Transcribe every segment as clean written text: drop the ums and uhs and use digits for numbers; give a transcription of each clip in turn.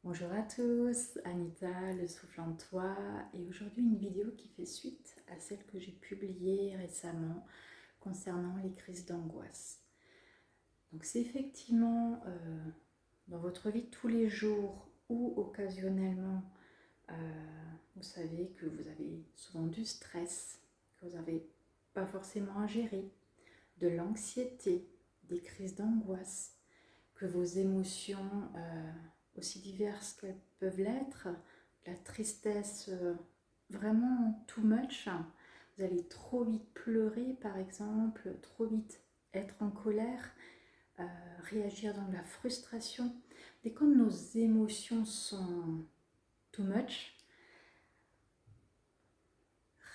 Bonjour à tous, Anita, le souffle en toi, et aujourd'hui une vidéo qui fait suite à celle que j'ai publiée récemment concernant les crises d'angoisse. Donc c'est effectivement dans votre vie de tous les jours ou occasionnellement, euh, vous savez que vous avez souvent du stress, que vous n'avez pas forcément à gérer, de l'anxiété, des crises d'angoisse, que vos émotions, aussi diverses qu'elles peuvent l'être, la tristesse vraiment too much, vous allez trop vite pleurer par exemple, trop vite être en colère, réagir dans la frustration. Dès quand nos émotions sont too much,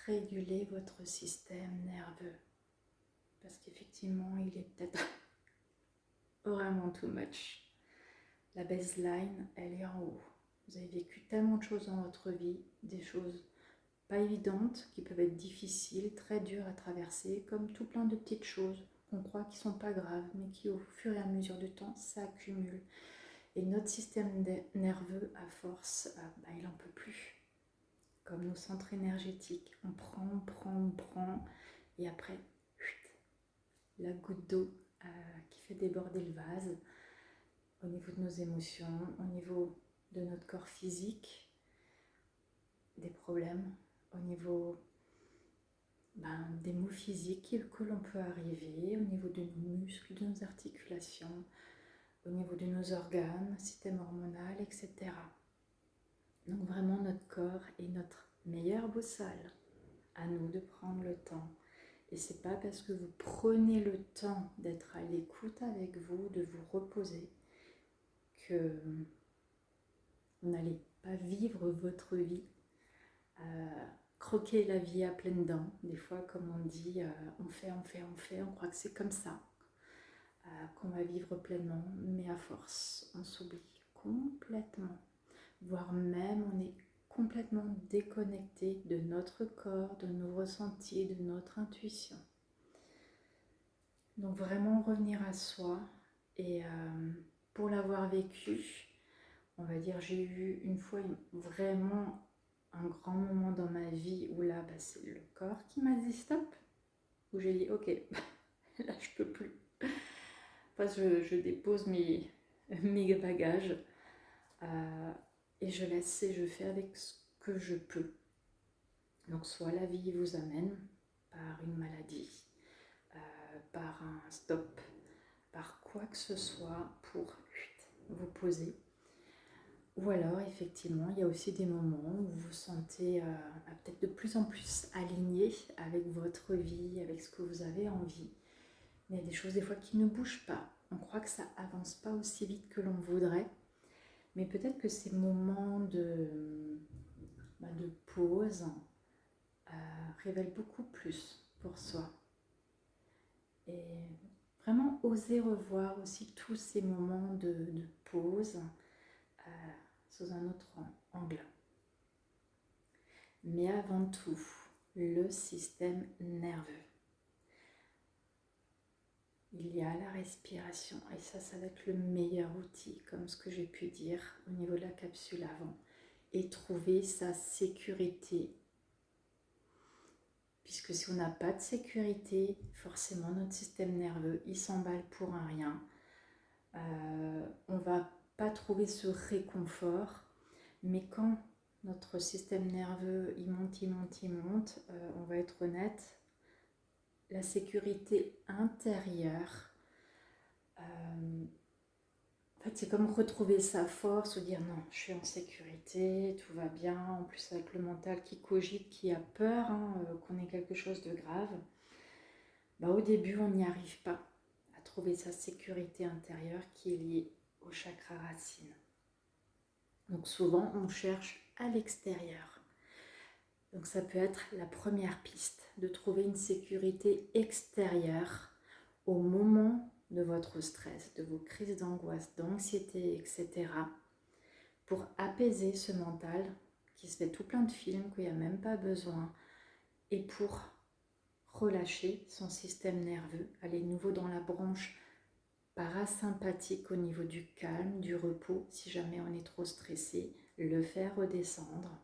régulez votre système nerveux. Parce qu'effectivement, il est peut-être vraiment too much. La baseline, elle est en haut. Vous avez vécu tellement de choses dans votre vie, des choses pas évidentes, qui peuvent être difficiles, très dures à traverser, comme tout plein de petites choses qu'on croit qui sont pas graves, mais qui au fur et à mesure du temps s'accumulent. Et notre système nerveux, à force, il n'en peut plus. Comme nos centres énergétiques, on prend, et après, la goutte d'eau qui fait déborder le vase, au niveau de nos émotions, au niveau de notre corps physique, des problèmes, au niveau des maux physiques que l'on peut arriver, au niveau de nos muscles, de nos articulations, au niveau de nos organes, système hormonal, etc. Donc vraiment notre corps est notre meilleure boussole. À nous de prendre le temps. Et c'est pas parce que vous prenez le temps d'être à l'écoute avec vous, de vous reposer, que vous n'allez pas vivre votre vie, croquer la vie à pleines dents. Des fois, comme on dit, on fait, on croit que c'est comme ça qu'on va vivre pleinement, mais à force, on s'oublie complètement, voire même on est complètement déconnecté de notre corps, de nos ressentis, de notre intuition. Donc vraiment revenir à soi, et pour l'avoir vécu, on va dire, j'ai eu une fois vraiment un grand moment dans ma vie où là, c'est le corps qui m'a dit stop, où j'ai dit ok, là je peux plus. Enfin, je dépose mes bagages, et je laisse et je fais avec ce que je peux. Donc soit la vie vous amène par une maladie, par un stop, par quoi que ce soit pour vous poser. Ou alors, effectivement, il y a aussi des moments où vous vous sentez peut-être de plus en plus aligné avec votre vie, avec ce que vous avez envie. Mais il y a des choses des fois qui ne bougent pas. On croit que ça avance pas aussi vite que l'on voudrait. Mais peut-être que ces moments de pause révèlent beaucoup plus pour soi. Et vraiment oser revoir aussi tous ces moments de pause sous un autre angle. Mais avant tout, le système nerveux. Il y a la respiration, et ça va être le meilleur outil, comme ce que j'ai pu dire au niveau de la capsule avant, et trouver sa sécurité. Puisque si on n'a pas de sécurité, forcément notre système nerveux, il s'emballe pour un rien. On va pas trouver ce réconfort, mais quand notre système nerveux il monte, on va être honnête, la sécurité intérieure, en fait c'est comme retrouver sa force, ou dire non, je suis en sécurité, tout va bien, en plus avec le mental qui cogite, qui a peur qu'on ait quelque chose de grave. Au début on n'y arrive pas à trouver sa sécurité intérieure qui est liée au chakra racine. Donc souvent on cherche à l'extérieur. Donc ça peut être la première piste, de trouver une sécurité extérieure au moment de votre stress, de vos crises d'angoisse, d'anxiété, etc. pour apaiser ce mental qui se fait tout plein de films qu'il n'y a même pas besoin, et pour relâcher son système nerveux, aller nouveau dans la branche parasympathique au niveau du calme, du repos, si jamais on est trop stressé, le faire redescendre.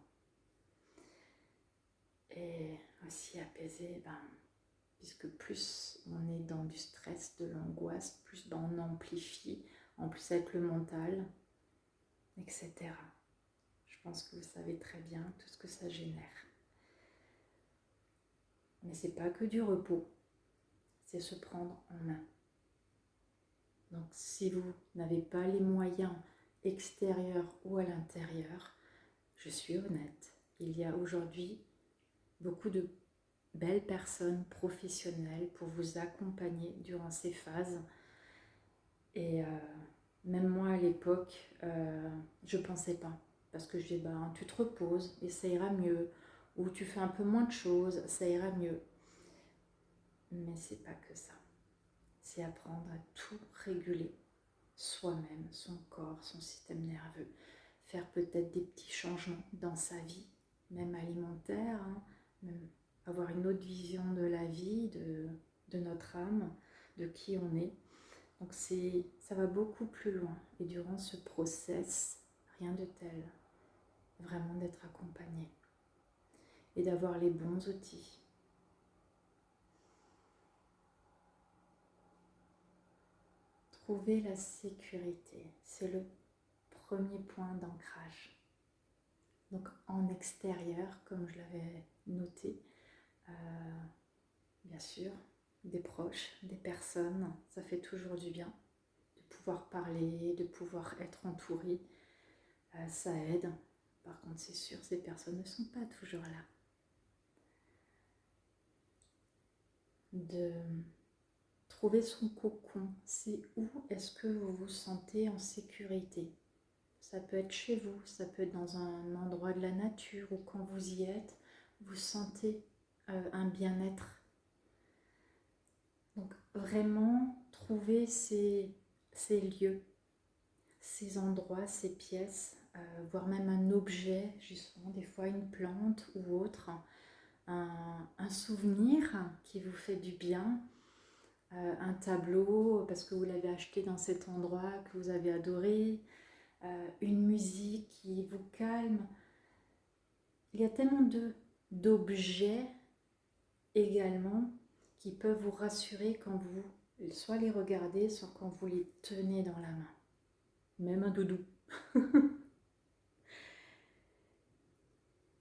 Et aussi apaiser, puisque plus on est dans du stress, de l'angoisse, plus on amplifie, en plus avec le mental, etc. Je pense que vous savez très bien tout ce que ça génère. Mais c'est pas que du repos, c'est se prendre en main. Donc si vous n'avez pas les moyens extérieurs ou à l'intérieur, je suis honnête, il y a aujourd'hui beaucoup de belles personnes professionnelles pour vous accompagner durant ces phases. Et même moi à l'époque, je ne pensais pas. Parce que je dis, tu te reposes et ça ira mieux. Ou tu fais un peu moins de choses, ça ira mieux. Mais c'est pas que ça. C'est apprendre à tout réguler. Soi-même, son corps, son système nerveux. Faire peut-être des petits changements dans sa vie, même alimentaire, même avoir une autre vision de la vie, de notre âme, de qui on est. Donc ça va beaucoup plus loin. Et durant ce process, rien de tel. Vraiment d'être accompagné. Et d'avoir les bons outils. Trouver la sécurité, c'est le premier point d'ancrage. Donc en extérieur, comme je l'avais noté, bien sûr, des proches, des personnes, ça fait toujours du bien de pouvoir parler, de pouvoir être entouré, ça aide. Par contre, c'est sûr, ces personnes ne sont pas toujours là. De trouver son cocon, c'est où est-ce que vous vous sentez en sécurité. Ça peut être chez vous, ça peut être dans un endroit de la nature ou quand vous y êtes, vous sentez un bien-être. Donc vraiment trouver ces lieux, ces endroits, ces pièces, voire même un objet, justement des fois une plante ou autre, un souvenir qui vous fait du bien, un tableau parce que vous l'avez acheté dans cet endroit que vous avez adoré, une musique qui vous calme. Il y a tellement d'objets également qui peuvent vous rassurer quand vous soit les regardez, soit quand vous les tenez dans la main. Même un doudou.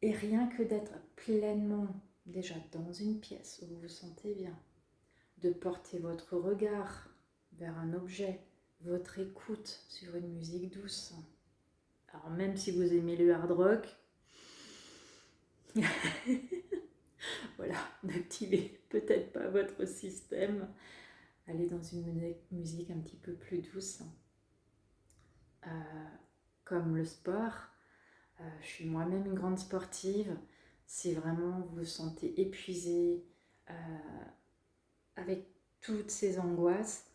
Et rien que d'être pleinement déjà dans une pièce où vous vous sentez bien, de porter votre regard vers un objet, votre écoute sur une musique douce. Alors même si vous aimez le hard rock, voilà, n'activez peut-être pas votre système. Allez dans une musique un petit peu plus douce. Comme le sport, je suis moi-même une grande sportive. Si vraiment vous vous sentez épuisé avec toutes ces angoisses,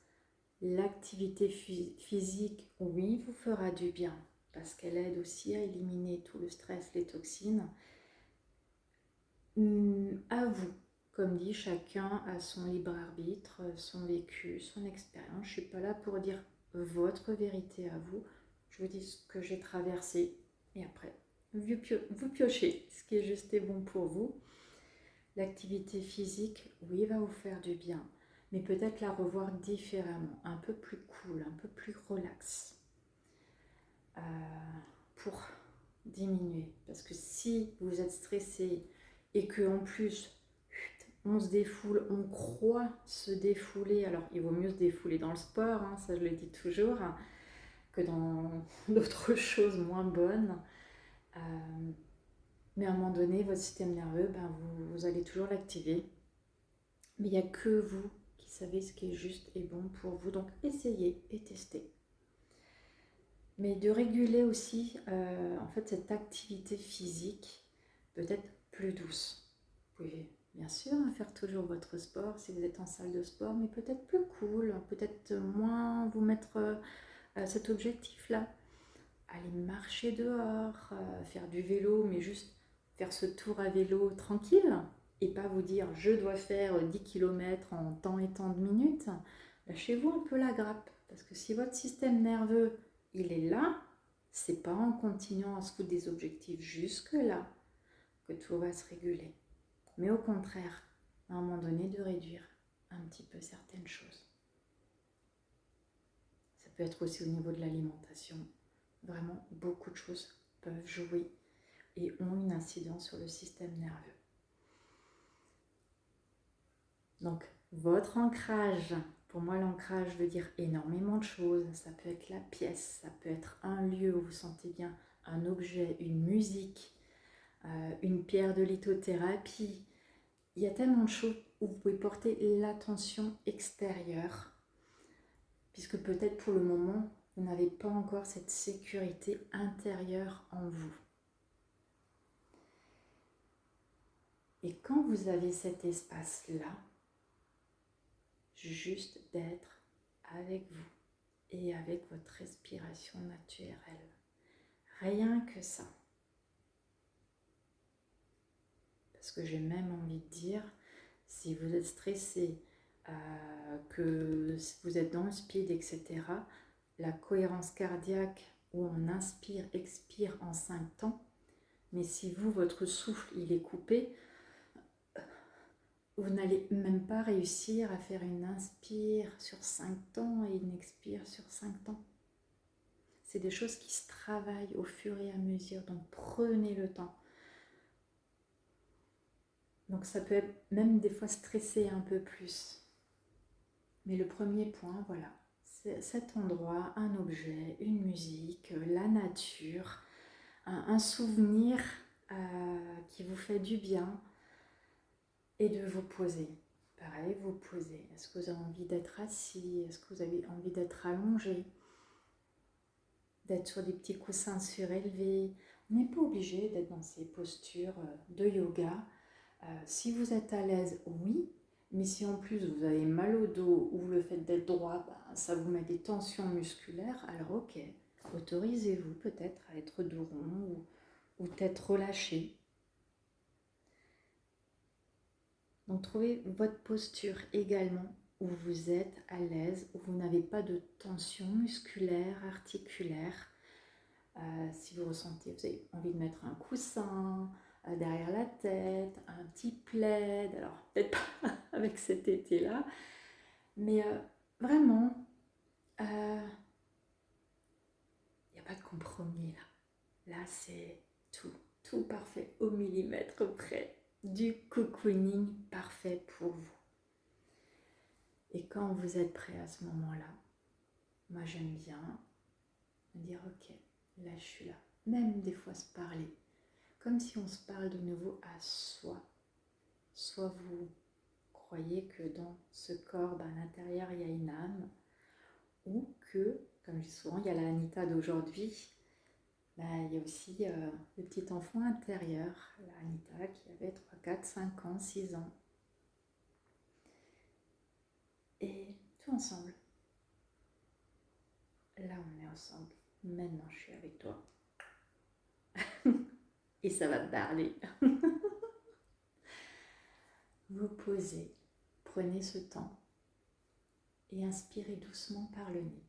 l'activité physique, oui, vous fera du bien parce qu'elle aide aussi à éliminer tout le stress, les toxines. À vous, comme dit, chacun a son libre arbitre, son vécu, son expérience. Je ne suis pas là pour dire votre vérité à vous. Je vous dis ce que j'ai traversé et après, vous piochez ce qui est juste et bon pour vous. L'activité physique, oui, va vous faire du bien, mais peut-être la revoir différemment, un peu plus cool, un peu plus relax, pour diminuer. Parce que si vous êtes stressé et qu'en plus, on se défoule, on croit se défouler, alors il vaut mieux se défouler dans le sport, ça je le dis toujours, que dans d'autres choses moins bonnes. Mais à un moment donné, votre système nerveux, vous allez toujours l'activer. Mais il n'y a que vous qui savez ce qui est juste et bon pour vous. Donc essayez et testez. Mais de réguler aussi en fait cette activité physique peut-être plus douce. Vous pouvez bien sûr faire toujours votre sport si vous êtes en salle de sport, mais peut-être plus cool, peut-être moins vous mettre cet objectif-là. Aller marcher dehors, faire du vélo, mais juste faire ce tour à vélo tranquille et pas vous dire je dois faire 10 km en tant et tant de minutes. Lâchez-vous un peu la grappe Parce que si votre système nerveux, il est là, c'est pas en continuant à se foutre des objectifs jusque-là que tout va se réguler. Mais au contraire, à un moment donné, de réduire un petit peu certaines choses. Ça peut être aussi au niveau de l'alimentation. Vraiment, beaucoup de choses peuvent jouer et ont une incidence sur le système nerveux. Donc, votre ancrage, pour moi l'ancrage veut dire énormément de choses. Ça peut être la pièce, ça peut être un lieu où vous sentez bien, un objet, une musique, une pierre de lithothérapie. Il y a tellement de choses où vous pouvez porter l'attention extérieure, puisque peut-être pour le moment, vous n'avez pas encore cette sécurité intérieure en vous. Et quand vous avez cet espace-là, juste d'être avec vous et avec votre respiration naturelle. Rien que ça. Parce que j'ai même envie de dire, si vous êtes stressé, que vous êtes dans le speed, etc., la cohérence cardiaque où on inspire, expire en 5 temps, mais si vous, votre souffle, il est coupé, vous n'allez même pas réussir à faire une inspire sur 5 temps et une expire sur 5 temps. C'est des choses qui se travaillent au fur et à mesure, donc prenez le temps. Donc ça peut être même des fois stresser un peu plus. Mais le premier point, voilà, c'est cet endroit, un objet, une musique, la nature, un souvenir qui vous fait du bien et de vous poser. Pareil, vous posez. Est-ce que vous avez envie d'être assis? Est-ce que vous avez envie d'être allongé? D'être sur des petits coussins surélevés? On n'est pas obligé d'être dans ces postures de yoga. Si vous êtes à l'aise, oui. Mais si en plus vous avez mal au dos ou le fait d'être droit, ça vous met des tensions musculaires, alors ok, autorisez-vous peut-être à être dos rond ou tête relâchée. Donc trouvez votre posture également où vous êtes à l'aise, où vous n'avez pas de tension musculaire, articulaire. Si vous ressentez, vous avez envie de mettre un coussin derrière la tête, un petit plaid, alors peut-être pas avec cet été-là, mais vraiment, il n'y a pas de compromis là. Là, c'est tout parfait au millimètre près, du cocooning parfait pour vous. Et quand vous êtes prêt à ce moment-là, moi j'aime bien me dire ok, là je suis là. Même des fois se parler, comme si on se parle de nouveau à soi. Soit vous croyez que dans ce corps, à l'intérieur, il y a une âme, ou que, comme je dis souvent, il y a la Anita d'aujourd'hui, il y a aussi le petit enfant intérieur, la Anita qui avait 3, 4, 5 ans, 6 ans. Et tout ensemble. Là, on est ensemble. Maintenant, je suis avec toi. Et ça va te parler. Vous posez, prenez ce temps et inspirez doucement par le nez.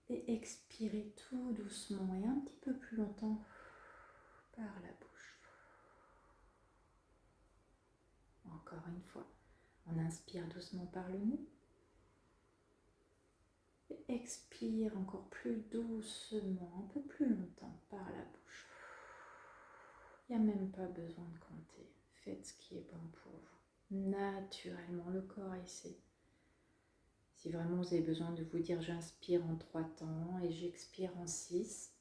Et expirez tout doucement et un petit peu plus longtemps par la bouche. Encore une fois, on inspire doucement par le nez. Et expire encore plus doucement, un peu plus longtemps par la bouche. Il n'y a même pas besoin de compter. Faites ce qui est bon pour vous. Naturellement, le corps essaie. Si vraiment vous avez besoin de vous dire j'inspire en 3 temps et j'expire en 6,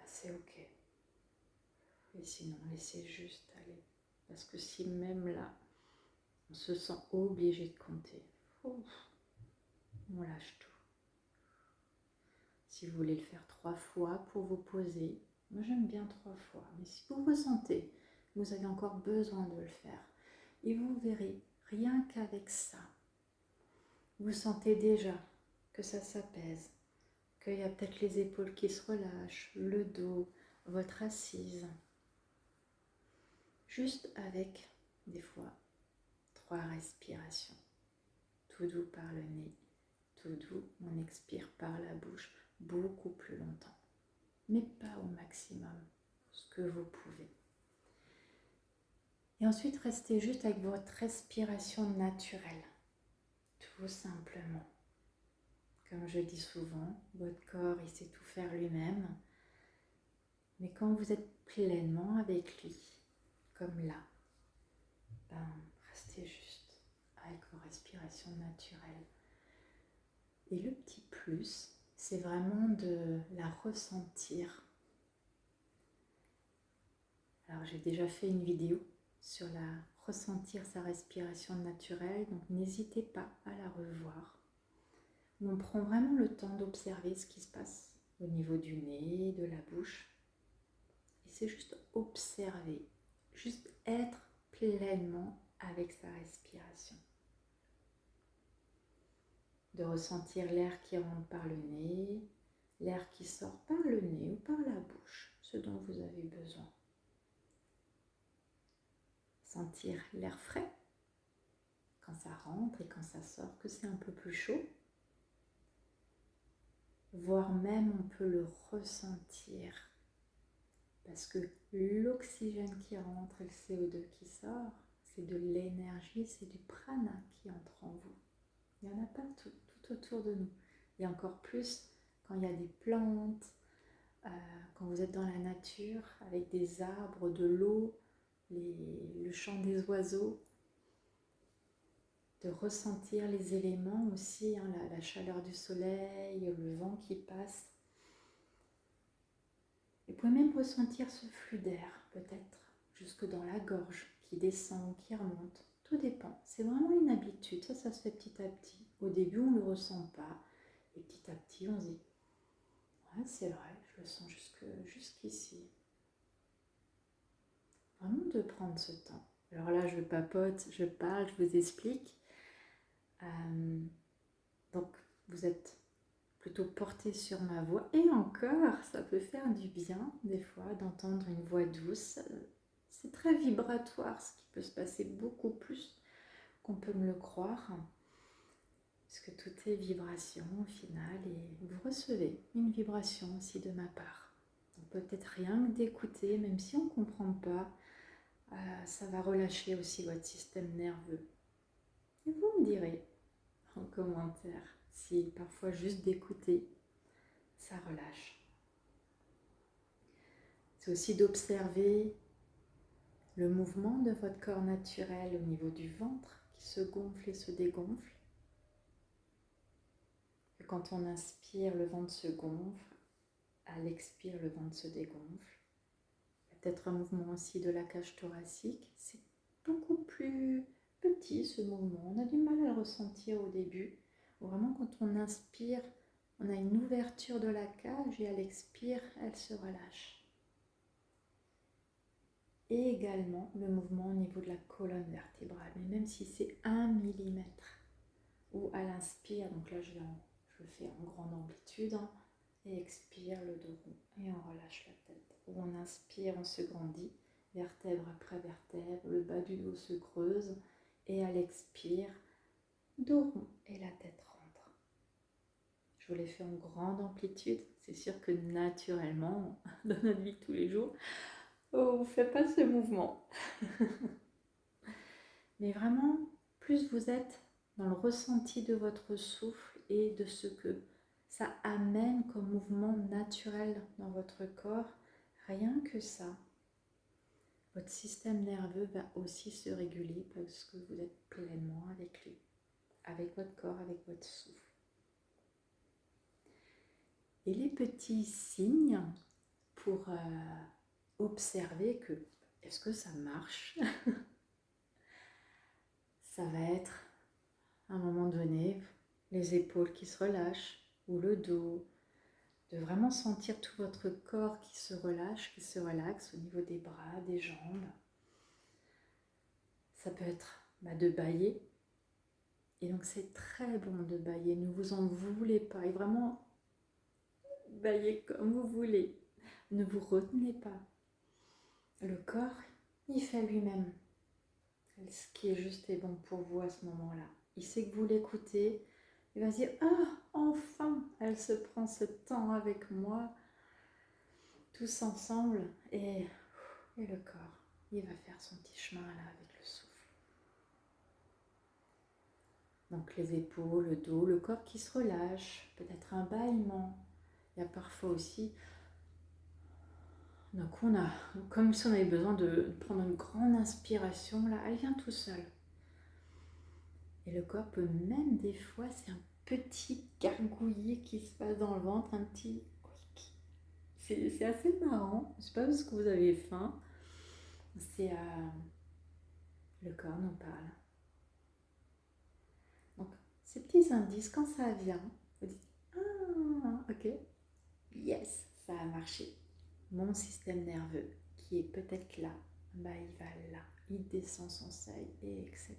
c'est ok. Et sinon, laissez juste aller. Parce que si même là, on se sent obligé de compter, on lâche tout. Si vous voulez le faire 3 fois pour vous poser, moi j'aime bien 3 fois, mais si vous ressentez que vous avez encore besoin de le faire, et vous verrez, rien qu'avec ça, vous sentez déjà que ça s'apaise, qu'il y a peut-être les épaules qui se relâchent, le dos, votre assise. Juste avec, des fois, 3 respirations. Tout doux par le nez, reste au doux, on expire par la bouche beaucoup plus longtemps, mais pas au maximum, ce que vous pouvez. Et ensuite, restez juste avec votre respiration naturelle, tout simplement. Comme je dis souvent, votre corps, il sait tout faire lui-même, mais quand vous êtes pleinement avec lui, comme là, restez juste avec vos respirations naturelles. Et le petit plus, c'est vraiment de la ressentir. Alors j'ai déjà fait une vidéo sur ressentir sa respiration naturelle, donc n'hésitez pas à la revoir. On prend vraiment le temps d'observer ce qui se passe au niveau du nez, de la bouche. Et c'est juste observer, juste être pleinement avec sa respiration. De ressentir l'air qui rentre par le nez, l'air qui sort par le nez ou par la bouche, ce dont vous avez besoin. Sentir l'air frais quand ça rentre et quand ça sort, que c'est un peu plus chaud. Voire même on peut le ressentir parce que l'oxygène qui rentre et le CO2 qui sort, c'est de l'énergie, c'est du prana qui entre en vous. Il y en a partout, tout autour de nous. Et encore plus quand il y a des plantes, quand vous êtes dans la nature avec des arbres, de l'eau, le chant des oiseaux, de ressentir les éléments aussi, hein, la chaleur du soleil, le vent qui passe. Et vous pouvez même ressentir ce flux d'air, peut-être, jusque dans la gorge, qui descend, qui remonte. Tout dépend. C'est vraiment une habitude. Ça se fait petit à petit. Au début, on ne le ressent pas. Et petit à petit, on se dit, ouais, c'est vrai, je le sens jusqu'ici. Vraiment de prendre ce temps. Alors là, je papote, je parle, je vous explique. Donc, vous êtes plutôt porté sur ma voix. Et encore, ça peut faire du bien, des fois, d'entendre une voix douce. C'est très vibratoire, ce qui peut se passer beaucoup plus qu'on peut me le croire. Parce que tout est vibration au final. Et vous recevez une vibration aussi de ma part. Donc peut-être rien que d'écouter, même si on ne comprend pas, ça va relâcher aussi votre système nerveux. Et vous me direz en commentaire si parfois juste d'écouter, ça relâche. C'est aussi d'observer le mouvement de votre corps naturel au niveau du ventre qui se gonfle et se dégonfle. Et quand on inspire, le ventre se gonfle. À l'expire, le ventre se dégonfle. Il y a peut-être un mouvement aussi de la cage thoracique. C'est beaucoup plus petit ce mouvement. On a du mal à le ressentir au début. Vraiment, quand on inspire, on a une ouverture de la cage et à l'expire, elle se relâche. Et également le mouvement au niveau de la colonne vertébrale. Mais même si c'est 1 millimètre, ou à l'inspire, donc là je le fais en grande amplitude, hein, et expire le dos rond et on relâche la tête. Où on inspire, on se grandit, vertèbre après vertèbre, le bas du dos se creuse et à l'expire, dos rond et la tête rentre. Je vous l'ai fait en grande amplitude, c'est sûr que naturellement, dans notre vie de tous les jours, on ne fait pas ce mouvement. Mais vraiment, plus vous êtes dans le ressenti de votre souffle et de ce que ça amène comme mouvement naturel dans votre corps, rien que ça, votre système nerveux va aussi se réguler parce que vous êtes pleinement avec lui, avec votre corps, avec votre souffle. Et les petits signes pour observer que est-ce que ça marche? Ça va être à un moment donné les épaules qui se relâchent ou le dos, de vraiment sentir tout votre corps qui se relâche, qui se relaxe au niveau des bras, des jambes. Ça peut être de bâiller. Et donc c'est très bon de bâiller, ne vous en voulez pas. Et vraiment, bâillez comme vous voulez. Ne vous retenez pas. Le corps, il fait lui-même ce qui est juste et bon pour vous à ce moment-là. Il sait que vous l'écoutez, Il va se dire, ah, enfin, elle se prend ce temps avec moi, tous ensemble, et le corps, il va faire son petit chemin là avec le souffle. Donc les épaules, le dos, le corps qui se relâche, peut-être un bâillement. Il y a parfois aussi, donc on a, comme si on avait besoin de prendre une grande inspiration, là, elle vient tout seul. Et le corps peut même des fois, c'est un petit gargouillis qui se passe dans le ventre, un petit... C'est assez marrant, je sais pas parce que vous avez faim, c'est le corps nous parle. Donc ces petits indices, quand ça vient, vous dites, ah, ok, yes, ça a marché. Mon système nerveux, qui est peut-être là, bah il va là, il descend son seuil, et etc.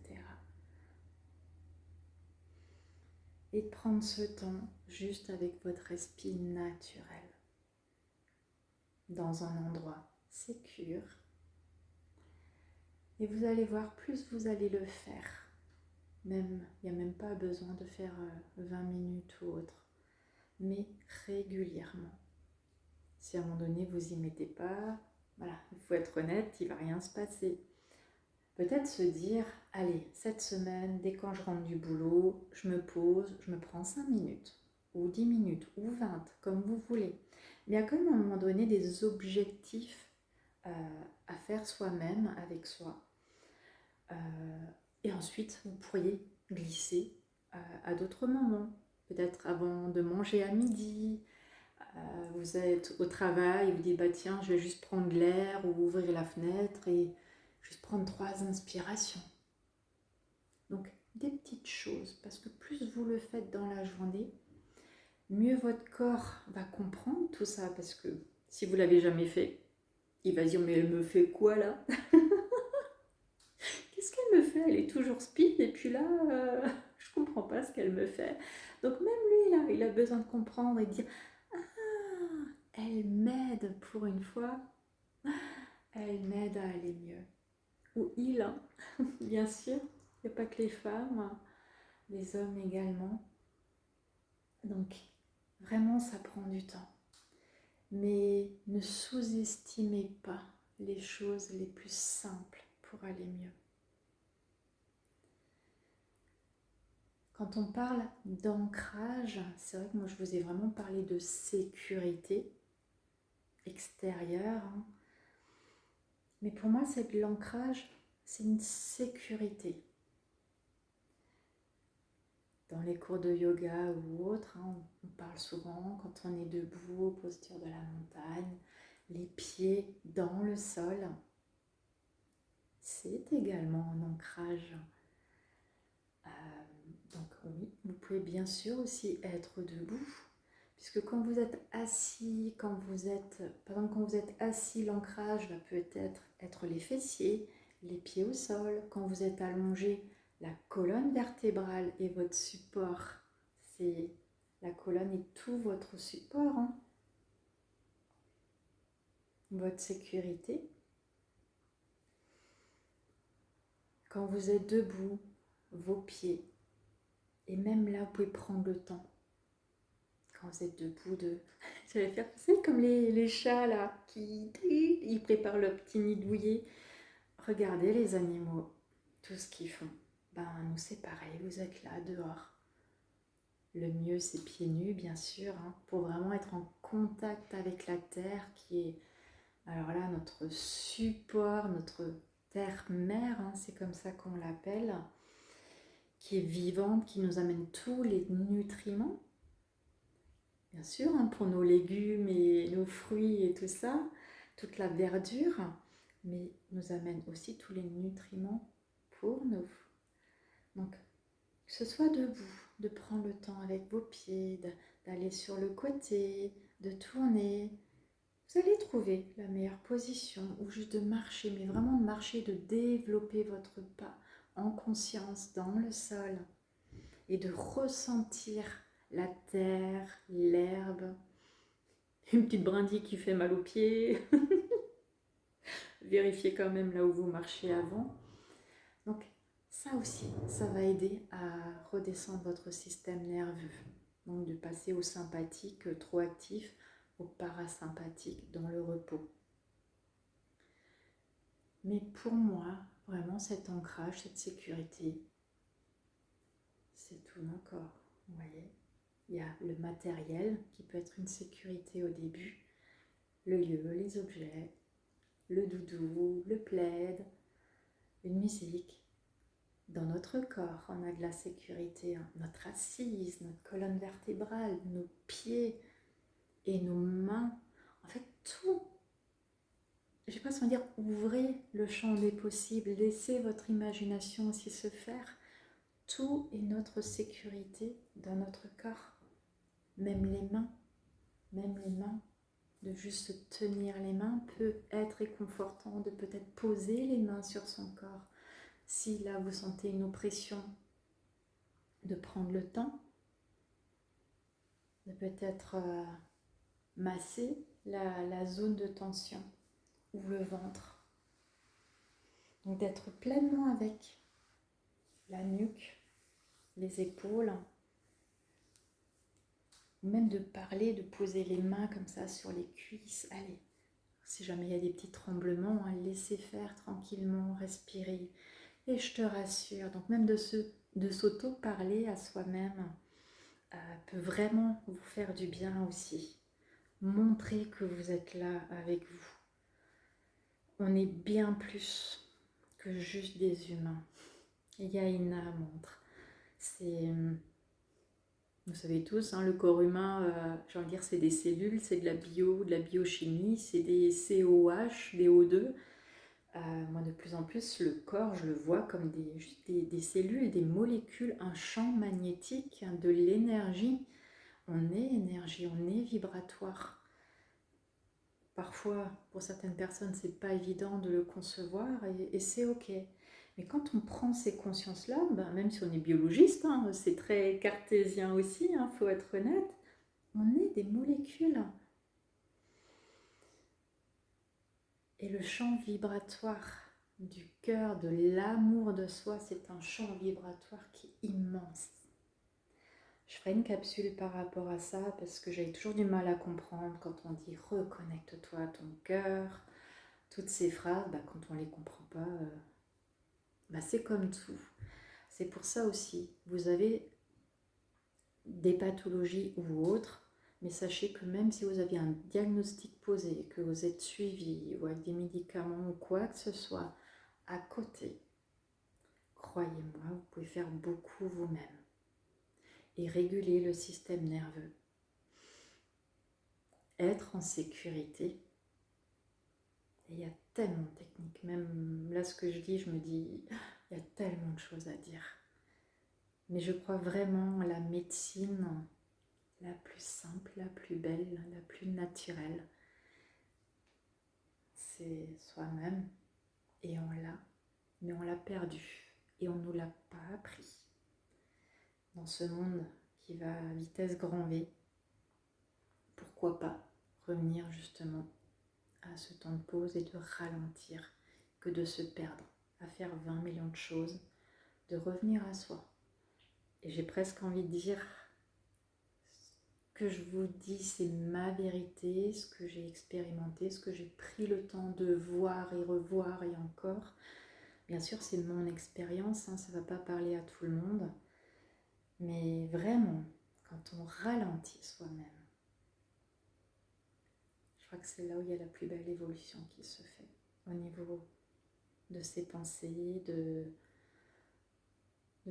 Et de prendre ce temps juste avec votre respire naturel, dans un endroit sécure. Et vous allez voir, plus vous allez le faire, même, il n'y a même pas besoin de faire 20 minutes ou autre, mais régulièrement. Si à un moment donné vous n'y mettez pas, voilà, il faut être honnête, il ne va rien se passer. Peut-être se dire, allez, cette semaine, dès quand je rentre du boulot, je me pose, je me prends 5 minutes, ou 10 minutes, ou 20, comme vous voulez. Mais il y a quand même à un moment donné des objectifs à faire soi-même, avec soi. Et ensuite, vous pourriez glisser à d'autres moments. Peut-être avant de manger à midi, vous êtes au travail, vous dites, bah tiens, je vais juste prendre l'air ou ouvrir la fenêtre et juste prendre 3 inspirations. Donc, des petites choses, parce que plus vous le faites dans la journée, mieux votre corps va comprendre tout ça, parce que si vous ne l'avez jamais fait, il va dire, mais elle me fait quoi là? Qu'est-ce qu'elle me fait? Elle est toujours speed et puis là, je ne comprends pas ce qu'elle me fait. Donc même lui, là, il a besoin de comprendre et de dire, ah, elle m'aide pour une fois, elle m'aide à aller mieux. Ou il, hein, bien sûr, il n'y a pas que les femmes, les hommes également. Donc vraiment, ça prend du temps. Mais ne sous-estimez pas les choses les plus simples pour aller mieux. Quand on parle d'ancrage, c'est vrai que moi je vous ai vraiment parlé de sécurité extérieure. Hein. Mais pour moi, c'est de l'ancrage, c'est une sécurité. Dans les cours de yoga ou autres, hein, on parle souvent quand on est debout, posture de la montagne, les pieds dans le sol. C'est également un ancrage. Donc oui, vous pouvez bien sûr aussi être debout, puisque quand vous êtes assis, par exemple quand vous êtes assis, l'ancrage va peut-être être les fessiers, les pieds au sol. Quand vous êtes allongé, la colonne vertébrale est votre support. C'est la colonne est tout votre support, hein. Votre sécurité. Quand vous êtes debout, vos pieds. Et même là, vous pouvez prendre le temps. Quand vous êtes debout, j'allais faire, vous savez, comme les chats là, ils préparent leur petit nid douillet. Regardez les animaux, tout ce qu'ils font. Ben, nous c'est pareil, vous êtes là, dehors. Le mieux, c'est pieds nus, bien sûr, hein, pour vraiment être en contact avec la terre qui est, alors là, notre support, notre terre-mère, hein, c'est comme ça qu'on l'appelle, qui est vivante, qui nous amène tous les nutriments. Bien sûr, hein, pour nos légumes et nos fruits et tout ça, toute la verdure, mais nous amène aussi tous les nutriments pour nous. Donc, que ce soit debout, de prendre le temps avec vos pieds, d'aller sur le côté, de tourner, vous allez trouver la meilleure position, ou juste de marcher, mais vraiment de marcher, de développer votre pas en conscience dans le sol et de ressentir la terre, l'herbe, une petite brindille qui fait mal aux pieds. Vérifiez quand même là où vous marchez avant. Donc, Ça aussi, ça va aider à redescendre votre système nerveux. Donc de passer au sympathique trop actif au parasympathique dans le repos. Mais pour moi, vraiment cet ancrage, cette sécurité, c'est tout mon corps. Vous voyez, il y a le matériel qui peut être une sécurité au début, le lieu, les objets, le doudou, le plaid, une musique. Dans notre corps, on a de la sécurité, hein. Notre assise, notre colonne vertébrale, nos pieds et nos mains. En fait, tout. Je ne sais pas si on va dire ouvrez le champ des possibles, laissez votre imagination aussi se faire. Tout est notre sécurité dans notre corps. Même les mains, même les mains. De juste se tenir les mains peut être réconfortant, de peut-être poser les mains sur son corps. Si là vous sentez une oppression, de prendre le temps, de peut-être masser la zone de tension ou le ventre. Donc d'être pleinement avec la nuque, les épaules, ou même de parler, de poser les mains comme ça sur les cuisses. Allez, si jamais il y a des petits tremblements, hein, laissez faire tranquillement, respirez. Et je te rassure, donc même de s'auto-parler à soi-même peut vraiment vous faire du bien aussi. Montrez que vous êtes là avec vous. On est bien plus que juste des humains. Il y a une âme entre. Vous savez tous, hein, le corps humain, j'ai envie de dire, c'est des cellules, c'est de la biochimie, c'est des COH, des O2. Moi, de plus en plus, le corps, je le vois comme des cellules, des molécules, un champ magnétique, hein, de l'énergie. On est énergie, on est vibratoire. Parfois, pour certaines personnes, c'est pas évident de le concevoir et c'est ok. Mais quand on prend ces consciences-là, ben, même si on est biologiste, hein, c'est très cartésien aussi, faut être honnête, on est des molécules. Et le champ vibratoire du cœur, de l'amour de soi, c'est un champ vibratoire qui est immense. Je ferai une capsule par rapport à ça parce que j'avais toujours du mal à comprendre quand on dit reconnecte-toi à ton cœur. Toutes ces phrases, quand on ne les comprend pas, c'est comme tout. C'est pour ça aussi, vous avez des pathologies ou autres, mais sachez que même si vous avez un diagnostic posé, que vous êtes suivi ou avec des médicaments ou quoi que ce soit, à côté, croyez-moi, vous pouvez faire beaucoup vous-même et réguler le système nerveux. Être en sécurité. Et il y a tellement de techniques, même là ce que je dis, je me dis, il y a tellement de choses à dire. Mais je crois vraiment à la médecine la plus simple, la plus belle, la plus naturelle. C'est soi-même et on l'a, mais on l'a perdu et on ne nous l'a pas appris. Dans ce monde qui va à vitesse grand V, pourquoi pas revenir justement à ce temps de pause et de ralentir que de se perdre, à faire 20 millions de choses, de revenir à soi. Et j'ai presque envie de dire que je vous dis, c'est ma vérité, ce que j'ai expérimenté, ce que j'ai pris le temps de voir et revoir et encore. Bien sûr, c'est mon expérience, ça ne va pas parler à tout le monde, mais vraiment, quand on ralentit soi-même, je crois que c'est là où il y a la plus belle évolution qui se fait, au niveau de ses pensées, de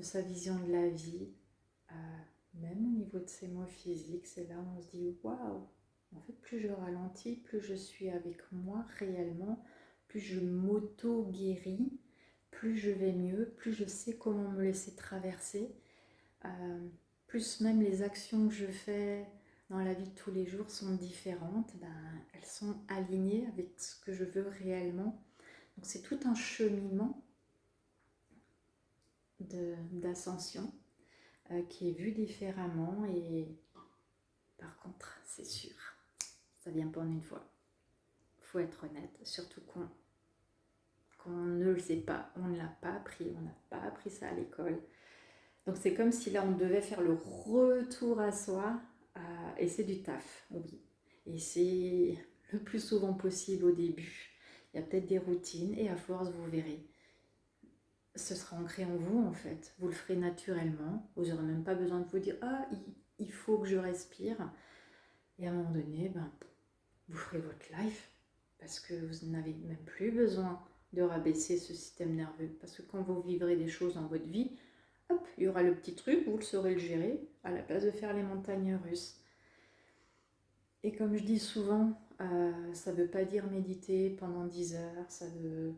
sa vision de la vie, même au niveau de ses mots physiques, c'est là où on se dit waouh, en fait plus je ralentis, plus je suis avec moi réellement, plus je m'auto-guéris, plus je vais mieux, plus je sais comment me laisser traverser, plus même les actions que je fais dans la vie de tous les jours sont différentes, elles sont alignées avec ce que je veux réellement. Donc c'est tout un cheminement d'ascension qui est vu différemment et par contre, c'est sûr, ça vient pas en une fois. Faut être honnête, surtout qu'on ne le sait pas, on ne l'a pas appris, on n'a pas appris ça à l'école. Donc c'est comme si là on devait faire le retour à soi, et c'est du taf, oui. Et c'est le plus souvent possible au début. Il y a peut-être des routines et à force vous verrez. Ce sera ancré en vous en fait. Vous le ferez naturellement. Vous n'aurez même pas besoin de vous dire ah il faut que je respire. Et à un moment donné, ben, vous ferez votre life parce que vous n'avez même plus besoin de rabaisser ce système nerveux. Parce que quand vous vivrez des choses dans votre vie, hop, il y aura le petit truc, vous le saurez le gérer à la place de faire les montagnes russes. Et comme je dis souvent, ça ne veut pas dire méditer pendant 10 heures, ça veut...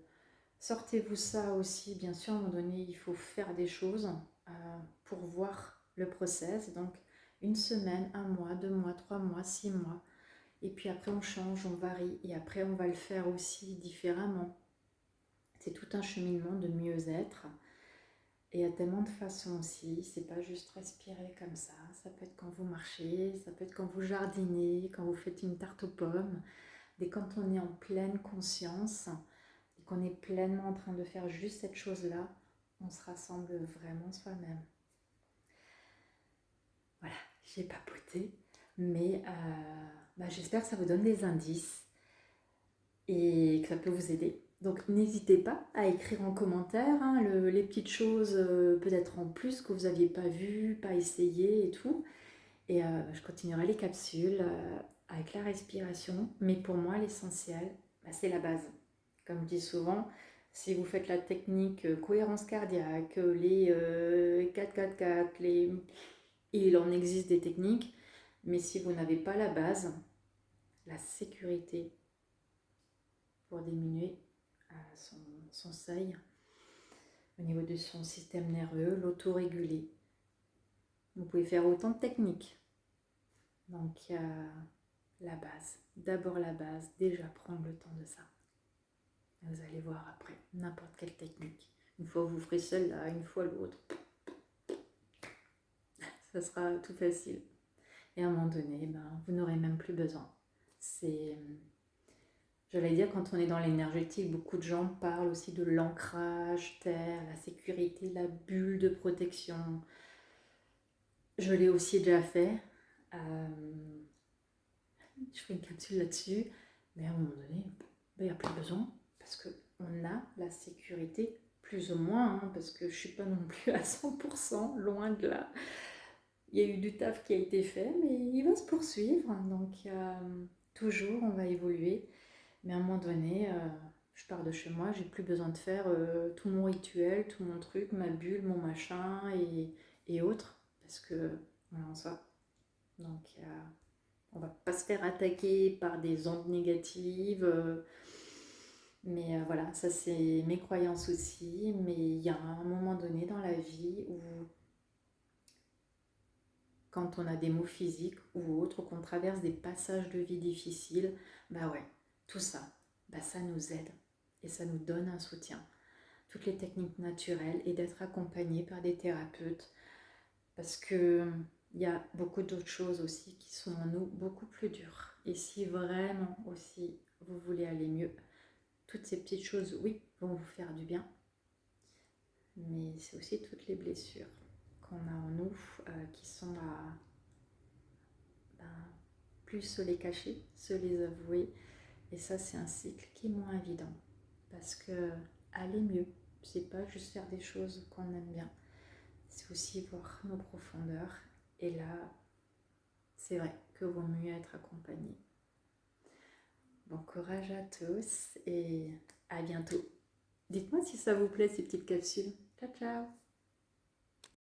Sortez-vous ça aussi, bien sûr, à un moment donné, il faut faire des choses pour voir le process. Donc, une semaine, 1 mois, 2 mois, 3 mois, 6 mois. Et puis après, on change, on varie. Et après, on va le faire aussi différemment. C'est tout un cheminement de mieux-être. Et il y a tellement de façons aussi. C'est pas juste respirer comme ça. Ça peut être quand vous marchez, ça peut être quand vous jardinez, quand vous faites une tarte aux pommes. Dès quand on est en pleine conscience et qu'on est pleinement en train de faire juste cette chose-là, on se rassemble vraiment soi-même. Voilà, j'ai papoté, mais j'espère que ça vous donne des indices et que ça peut vous aider. Donc n'hésitez pas à écrire en commentaire les petites choses peut-être en plus que vous n'aviez pas vues, pas essayées et tout. Et je continuerai les capsules avec la respiration, mais pour moi l'essentiel, c'est la base. Comme je dis souvent, si vous faites la technique cohérence cardiaque, les 4-4-4, il en existe des techniques, mais si vous n'avez pas la base, la sécurité pour diminuer son seuil au niveau de son système nerveux, l'autoréguler. Vous pouvez faire autant de techniques. Donc la base, d'abord la base, déjà prendre le temps de ça. Vous allez voir après, n'importe quelle technique. Une fois vous ferez celle-là, une fois l'autre. Ça sera tout facile. Et à un moment donné, vous n'aurez même plus besoin. C'est, j'allais dire, quand on est dans l'énergétique, beaucoup de gens parlent aussi de l'ancrage, terre, la sécurité, la bulle de protection. Je l'ai aussi déjà fait. Je ferai une capsule là-dessus. Mais à un moment donné, il n'y a plus besoin. Parce qu'on a la sécurité, plus ou moins, parce que je ne suis pas non plus à 100%, loin de là. Il y a eu du taf qui a été fait, mais il va se poursuivre. Donc, toujours, on va évoluer. Mais à un moment donné, je pars de chez moi, j'ai plus besoin de faire tout mon rituel, tout mon truc, ma bulle, mon machin et autres. Parce que on est en soi. Donc, on va pas se faire attaquer par des ondes négatives. Mais voilà, ça c'est mes croyances aussi. Mais il y a un moment donné dans la vie où quand on a des maux physiques ou autres, qu'on traverse des passages de vie difficiles, tout ça, ça nous aide et ça nous donne un soutien. Toutes les techniques naturelles et d'être accompagné par des thérapeutes parce que il y a beaucoup d'autres choses aussi qui sont en nous beaucoup plus dures. Et si vraiment aussi vous voulez aller mieux, toutes ces petites choses, oui, vont vous faire du bien. Mais c'est aussi toutes les blessures qu'on a en nous qui sont à plus se les cacher, se les avouer. Et ça, c'est un cycle qui est moins évident. Parce que aller mieux, c'est pas juste faire des choses qu'on aime bien. C'est aussi voir nos profondeurs. Et là, c'est vrai que vaut mieux être accompagné. Bon courage à tous et à bientôt. Dites-moi si ça vous plaît ces petites capsules. Ciao, ciao!